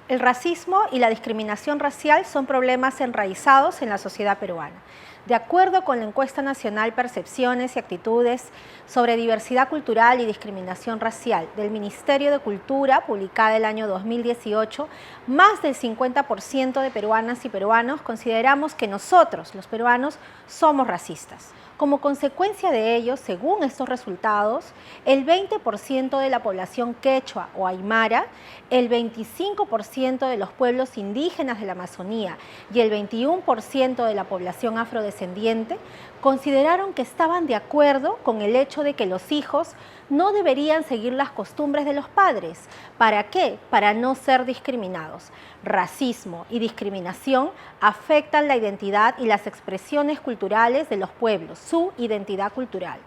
El racismo y la discriminación racial son problemas enraizados en la sociedad peruana. De acuerdo con la encuesta nacional Percepciones y Actitudes sobre Diversidad Cultural y Discriminación Racial del Ministerio de Cultura, publicada el año 2018, más del 50% de peruanas y peruanos consideramos que nosotros, los peruanos, somos racistas. Como consecuencia de ello, según estos resultados, el 20% de la población quechua o aymara, el 25% de los pueblos indígenas de la Amazonía y el 21% de la población afrodescendiente consideraron que estaban de acuerdo con el hecho de que los hijos no deberían seguir las costumbres de los padres. ¿Para qué? Para no ser discriminados. Racismo y discriminación afectan la identidad y las expresiones culturales de los pueblos, su identidad cultural,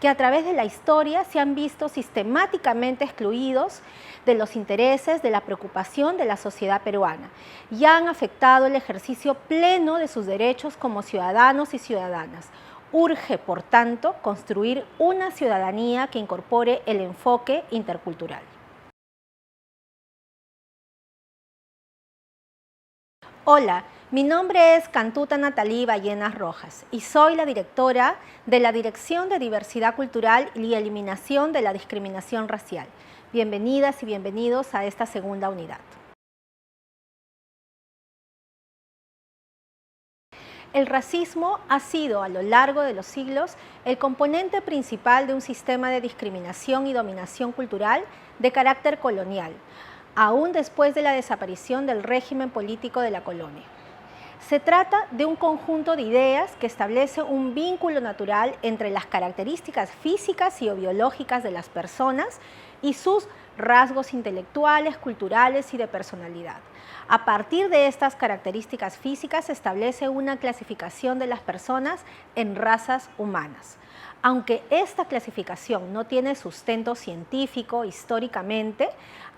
que a través de la historia se han visto sistemáticamente excluidos de los intereses, de la preocupación de la sociedad peruana y han afectado el ejercicio pleno de sus derechos como ciudadanos y ciudadanas. Urge, por tanto, construir una ciudadanía que incorpore el enfoque intercultural. Hola, mi nombre es Cantuta Natalí Ballenas Rojas y soy la directora de la Dirección de Diversidad Cultural y Eliminación de la Discriminación Racial. Bienvenidas y bienvenidos a esta segunda unidad. El racismo ha sido a lo largo de los siglos el componente principal de un sistema de discriminación y dominación cultural de carácter colonial, aún después de la desaparición del régimen político de la colonia. Se trata de un conjunto de ideas que establece un vínculo natural entre las características físicas y o biológicas de las personas y sus rasgos intelectuales, culturales y de personalidad. A partir de estas características físicas se establece una clasificación de las personas en razas humanas. Aunque esta clasificación no tiene sustento científico históricamente,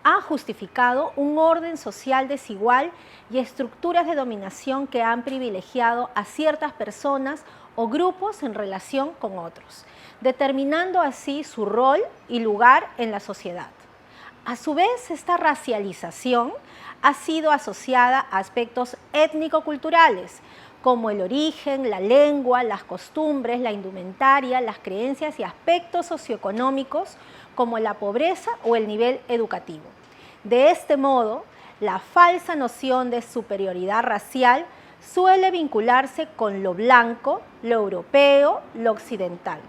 ha justificado un orden social desigual y estructuras de dominación que han privilegiado a ciertas personas o grupos en relación con otros, determinando así su rol y lugar en la sociedad. A su vez, esta racialización ha sido asociada a aspectos étnico-culturales, como el origen, la lengua, las costumbres, la indumentaria, las creencias y aspectos socioeconómicos, como la pobreza o el nivel educativo. De este modo, la falsa noción de superioridad racial suele vincularse con lo blanco, lo europeo, lo occidental.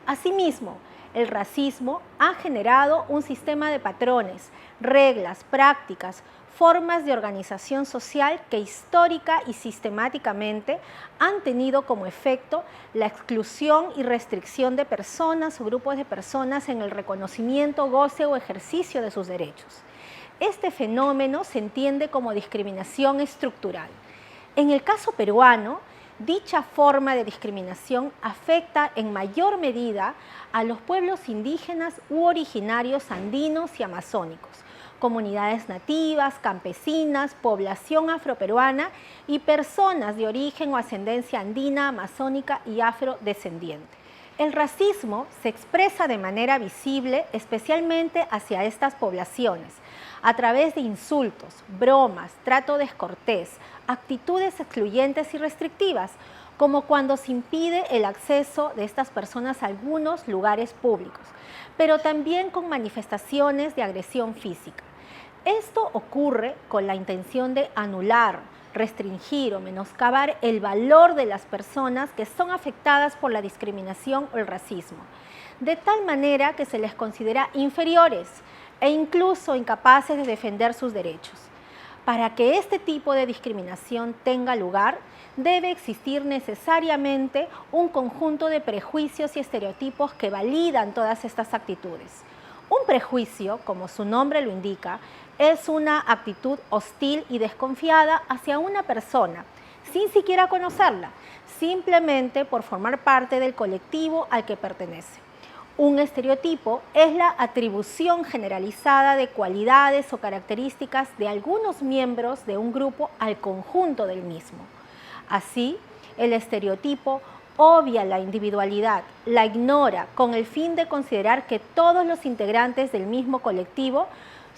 Asimismo, el racismo ha generado un sistema de patrones, reglas, prácticas, formas de organización social que histórica y sistemáticamente han tenido como efecto la exclusión y restricción de personas o grupos de personas en el reconocimiento, goce o ejercicio de sus derechos. Este fenómeno se entiende como discriminación estructural. En el caso peruano, dicha forma de discriminación afecta en mayor medida a los pueblos indígenas u originarios andinos y amazónicos, comunidades nativas, campesinas, población afroperuana y personas de origen o ascendencia andina, amazónica y afrodescendiente. El racismo se expresa de manera visible especialmente hacia estas poblaciones, a través de insultos, bromas, trato descortés, actitudes excluyentes y restrictivas, como cuando se impide el acceso de estas personas a algunos lugares públicos, pero también con manifestaciones de agresión física. Esto ocurre con la intención de anular, restringir o menoscabar el valor de las personas que son afectadas por la discriminación o el racismo, de tal manera que se les considera inferiores e incluso incapaces de defender sus derechos. Para que este tipo de discriminación tenga lugar, debe existir necesariamente un conjunto de prejuicios y estereotipos que validan todas estas actitudes. Un prejuicio, como su nombre lo indica, es una actitud hostil y desconfiada hacia una persona, sin siquiera conocerla, simplemente por formar parte del colectivo al que pertenece. Un estereotipo es la atribución generalizada de cualidades o características de algunos miembros de un grupo al conjunto del mismo. Así, el estereotipo obvia la individualidad, la ignora con el fin de considerar que todos los integrantes del mismo colectivo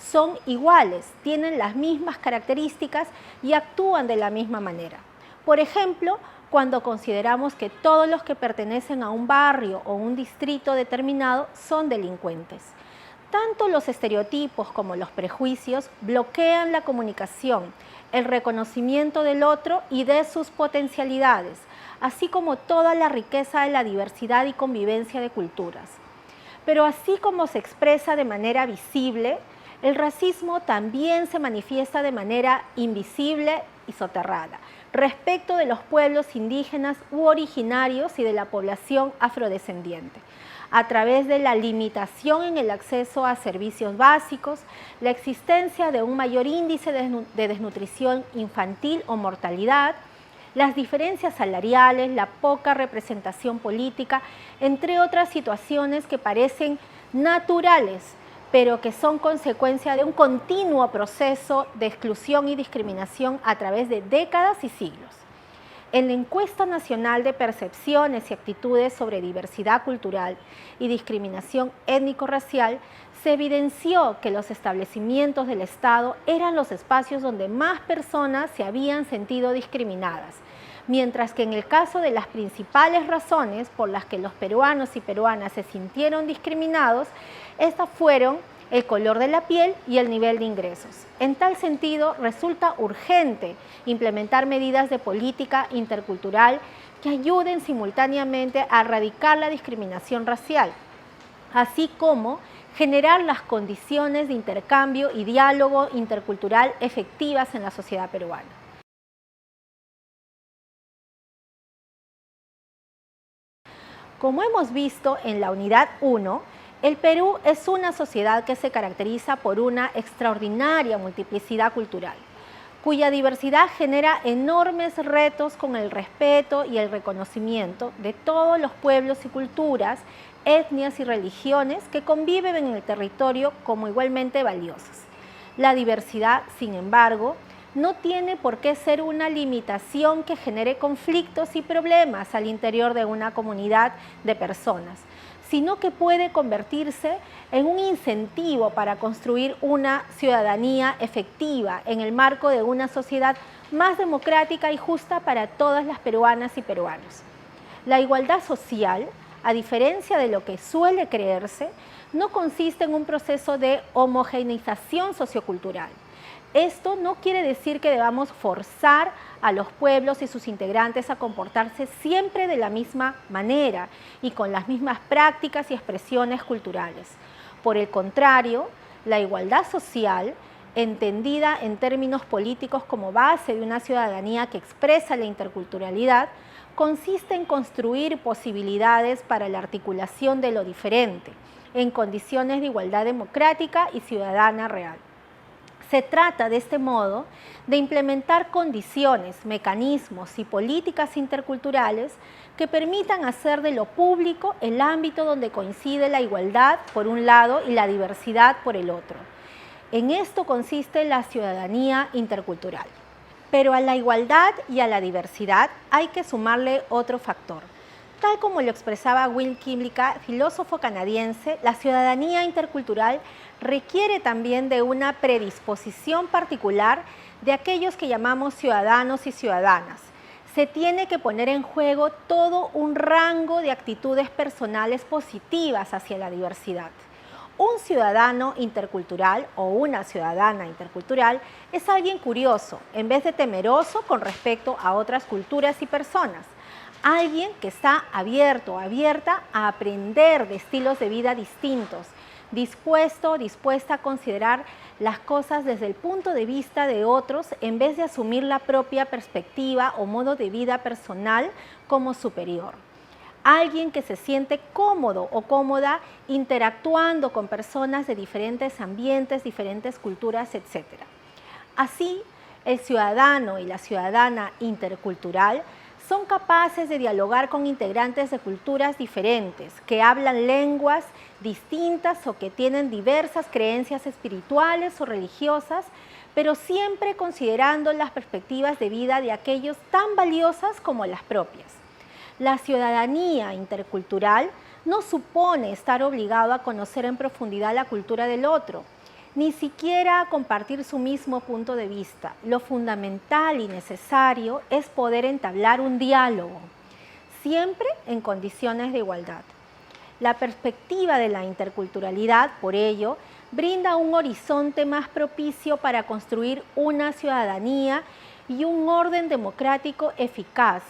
son iguales, tienen las mismas características y actúan de la misma manera. Por ejemplo, cuando consideramos que todos los que pertenecen a un barrio o un distrito determinado son delincuentes. Tanto los estereotipos como los prejuicios bloquean la comunicación, el reconocimiento del otro y de sus potencialidades, así como toda la riqueza de la diversidad y convivencia de culturas. Pero así como se expresa de manera visible, el racismo también se manifiesta de manera invisible y soterrada respecto de los pueblos indígenas u originarios y de la población afrodescendiente, a través de la limitación en el acceso a servicios básicos, la existencia de un mayor índice de desnutrición infantil o mortalidad, las diferencias salariales, la poca representación política, entre otras situaciones que parecen naturales, pero que son consecuencia de un continuo proceso de exclusión y discriminación a través de décadas y siglos. En la Encuesta Nacional de Percepciones y Actitudes sobre Diversidad Cultural y Discriminación Étnico-Racial, se evidenció que los establecimientos del Estado eran los espacios donde más personas se habían sentido discriminadas, mientras que en el caso de las principales razones por las que los peruanos y peruanas se sintieron discriminados, estas fueron el color de la piel y el nivel de ingresos. En tal sentido, resulta urgente implementar medidas de política intercultural que ayuden simultáneamente a erradicar la discriminación racial, así como generar las condiciones de intercambio y diálogo intercultural efectivas en la sociedad peruana. Como hemos visto en la unidad 1, el Perú es una sociedad que se caracteriza por una extraordinaria multiplicidad cultural, cuya diversidad genera enormes retos con el respeto y el reconocimiento de todos los pueblos y culturas, etnias y religiones que conviven en el territorio como igualmente valiosas. La diversidad, sin embargo, no tiene por qué ser una limitación que genere conflictos y problemas al interior de una comunidad de personas, sino que puede convertirse en un incentivo para construir una ciudadanía efectiva en el marco de una sociedad más democrática y justa para todas las peruanas y peruanos. La igualdad social, a diferencia de lo que suele creerse, no consiste en un proceso de homogeneización sociocultural. Esto no quiere decir que debamos forzar a los pueblos y sus integrantes a comportarse siempre de la misma manera y con las mismas prácticas y expresiones culturales. Por el contrario, la igualdad social, entendida en términos políticos como base de una ciudadanía que expresa la interculturalidad, consiste en construir posibilidades para la articulación de lo diferente, en condiciones de igualdad democrática y ciudadana real. Se trata, de este modo, de implementar condiciones, mecanismos y políticas interculturales que permitan hacer de lo público el ámbito donde coincide la igualdad por un lado y la diversidad por el otro. En esto consiste la ciudadanía intercultural. Pero a la igualdad y a la diversidad hay que sumarle otro factor. Tal como lo expresaba Will Kimmlicka, filósofo canadiense, la ciudadanía intercultural requiere también de una predisposición particular de aquellos que llamamos ciudadanos y ciudadanas. Se tiene que poner en juego todo un rango de actitudes personales positivas hacia la diversidad. Un ciudadano intercultural o una ciudadana intercultural es alguien curioso, en vez de temeroso con respecto a otras culturas y personas. Alguien que está abierto o abierta a aprender de estilos de vida distintos, dispuesta a considerar las cosas desde el punto de vista de otros en vez de asumir la propia perspectiva o modo de vida personal como superior. Alguien que se siente cómodo o cómoda interactuando con personas de diferentes ambientes, diferentes culturas, etc. Así, el ciudadano y la ciudadana intercultural son capaces de dialogar con integrantes de culturas diferentes, que hablan lenguas distintas o que tienen diversas creencias espirituales o religiosas, pero siempre considerando las perspectivas de vida de aquellos tan valiosas como las propias. La ciudadanía intercultural no supone estar obligado a conocer en profundidad la cultura del otro. ni siquiera a compartir su mismo punto de vista. Lo fundamental y necesario es poder entablar un diálogo, siempre en condiciones de igualdad. La perspectiva de la interculturalidad, por ello, brinda un horizonte más propicio para construir una ciudadanía y un orden democrático eficaz,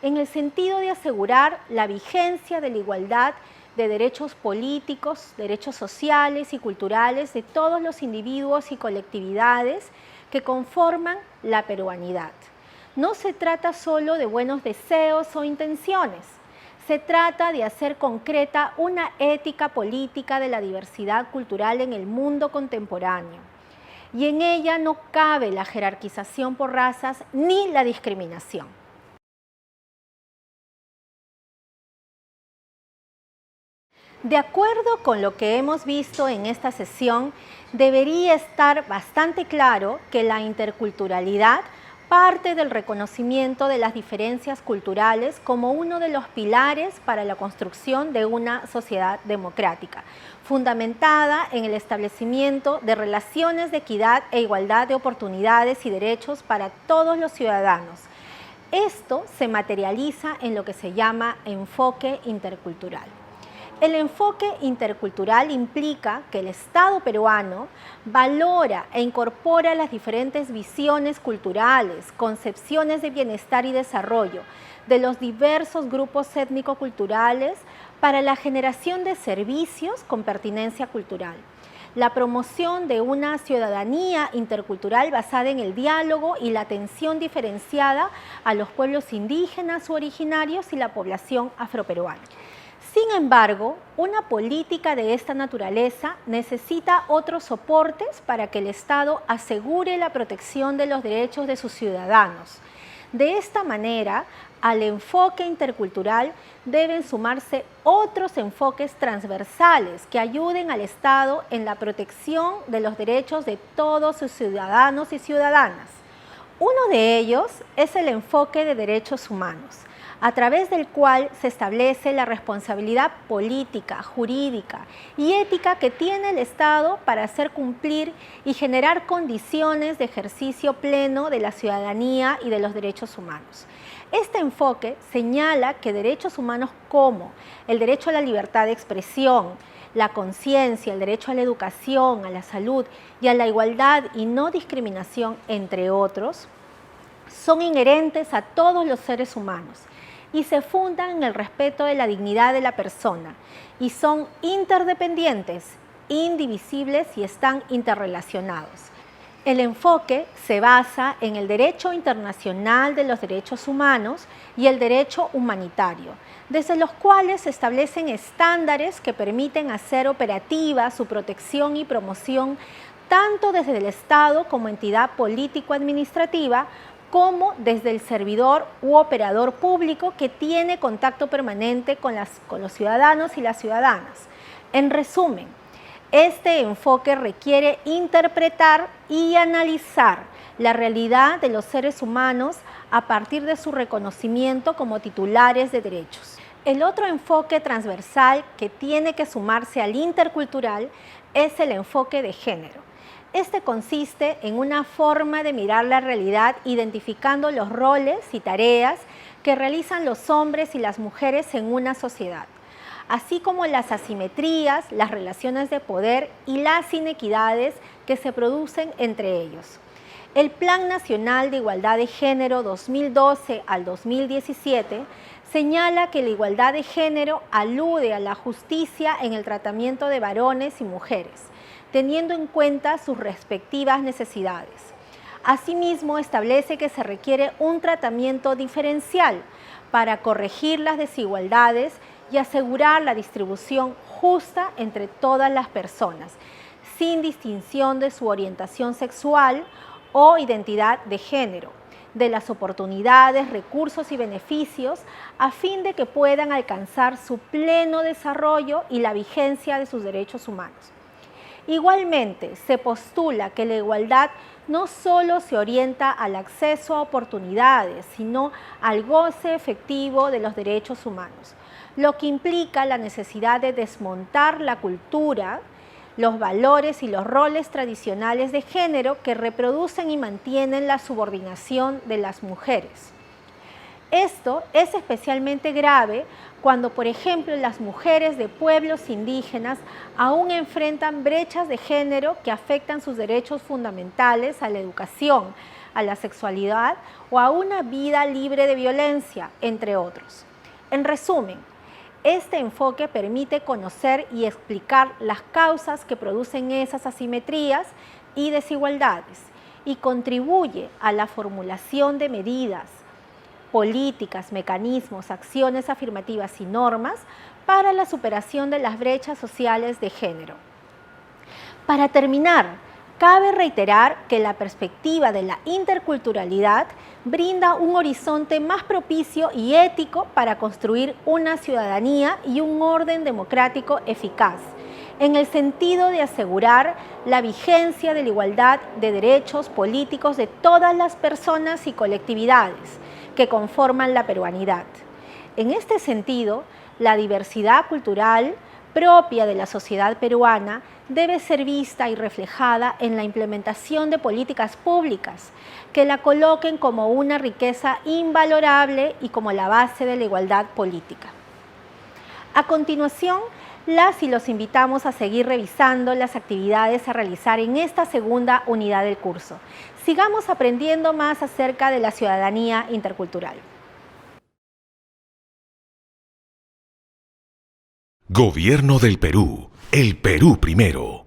en el sentido de asegurar la vigencia de la igualdad de derechos políticos, derechos sociales y culturales de todos los individuos y colectividades que conforman la peruanidad. No se trata solo de buenos deseos o intenciones, se trata de hacer concreta una ética política de la diversidad cultural en el mundo contemporáneo. Y en ella no cabe la jerarquización por razas ni la discriminación. De acuerdo con lo que hemos visto en esta sesión, debería estar bastante claro que la interculturalidad parte del reconocimiento de las diferencias culturales como uno de los pilares para la construcción de una sociedad democrática, fundamentada en el establecimiento de relaciones de equidad e igualdad de oportunidades y derechos para todos los ciudadanos. Esto se materializa en lo que se llama enfoque intercultural. El enfoque intercultural implica que el Estado peruano valora e incorpora las diferentes visiones culturales, concepciones de bienestar y desarrollo de los diversos grupos étnico-culturales para la generación de servicios con pertinencia cultural, la promoción de una ciudadanía intercultural basada en el diálogo y la atención diferenciada a los pueblos indígenas u originarios y la población afroperuana. Sin embargo, una política de esta naturaleza necesita otros soportes para que el Estado asegure la protección de los derechos de sus ciudadanos. De esta manera, al enfoque intercultural deben sumarse otros enfoques transversales que ayuden al Estado en la protección de los derechos de todos sus ciudadanos y ciudadanas. Uno de ellos es el enfoque de derechos humanos, a través del cual se establece la responsabilidad política, jurídica y ética que tiene el Estado para hacer cumplir y generar condiciones de ejercicio pleno de la ciudadanía y de los derechos humanos. Este enfoque señala que derechos humanos como el derecho a la libertad de expresión, la conciencia, el derecho a la educación, a la salud y a la igualdad y no discriminación, entre otros, son inherentes a todos los seres humanos y se fundan en el respeto de la dignidad de la persona y son interdependientes, indivisibles y están interrelacionados. El enfoque se basa en el derecho internacional de los derechos humanos y el derecho humanitario, desde los cuales se establecen estándares que permiten hacer operativa su protección y promoción tanto desde el Estado como entidad político-administrativa, como desde el servidor u operador público que tiene contacto permanente con los ciudadanos y las ciudadanas. En resumen, este enfoque requiere interpretar y analizar la realidad de los seres humanos a partir de su reconocimiento como titulares de derechos. El otro enfoque transversal que tiene que sumarse al intercultural es el enfoque de género. Este consiste en una forma de mirar la realidad identificando los roles y tareas que realizan los hombres y las mujeres en una sociedad, así como las asimetrías, las relaciones de poder y las inequidades que se producen entre ellos. El Plan Nacional de Igualdad de Género 2012 al 2017 señala que la igualdad de género alude a la justicia en el tratamiento de varones y mujeres, teniendo en cuenta sus respectivas necesidades. Asimismo, establece que se requiere un tratamiento diferencial para corregir las desigualdades y asegurar la distribución justa entre todas las personas, sin distinción de su orientación sexual o identidad de género, de las oportunidades, recursos y beneficios, a fin de que puedan alcanzar su pleno desarrollo y la vigencia de sus derechos humanos. Igualmente, se postula que la igualdad no solo se orienta al acceso a oportunidades, sino al goce efectivo de los derechos humanos, lo que implica la necesidad de desmontar la cultura los valores y los roles tradicionales de género que reproducen y mantienen la subordinación de las mujeres. Esto es especialmente grave cuando, por ejemplo, las mujeres de pueblos indígenas aún enfrentan brechas de género que afectan sus derechos fundamentales a la educación, a la sexualidad o a una vida libre de violencia, entre otros. En resumen, este enfoque permite conocer y explicar las causas que producen esas asimetrías y desigualdades y contribuye a la formulación de medidas, políticas, mecanismos, acciones afirmativas y normas para la superación de las brechas sociales de género. Para terminar, cabe reiterar que la perspectiva de la interculturalidad brinda un horizonte más propicio y ético para construir una ciudadanía y un orden democrático eficaz, en el sentido de asegurar la vigencia de la igualdad de derechos políticos de todas las personas y colectividades que conforman la peruanidad. En este sentido, la diversidad cultural propia de la sociedad peruana debe ser vista y reflejada en la implementación de políticas públicas que la coloquen como una riqueza invalorable y como la base de la igualdad política. A continuación, las y los invitamos a seguir revisando las actividades a realizar en esta segunda unidad del curso. Sigamos aprendiendo más acerca de la ciudadanía intercultural. Gobierno del Perú. El Perú primero.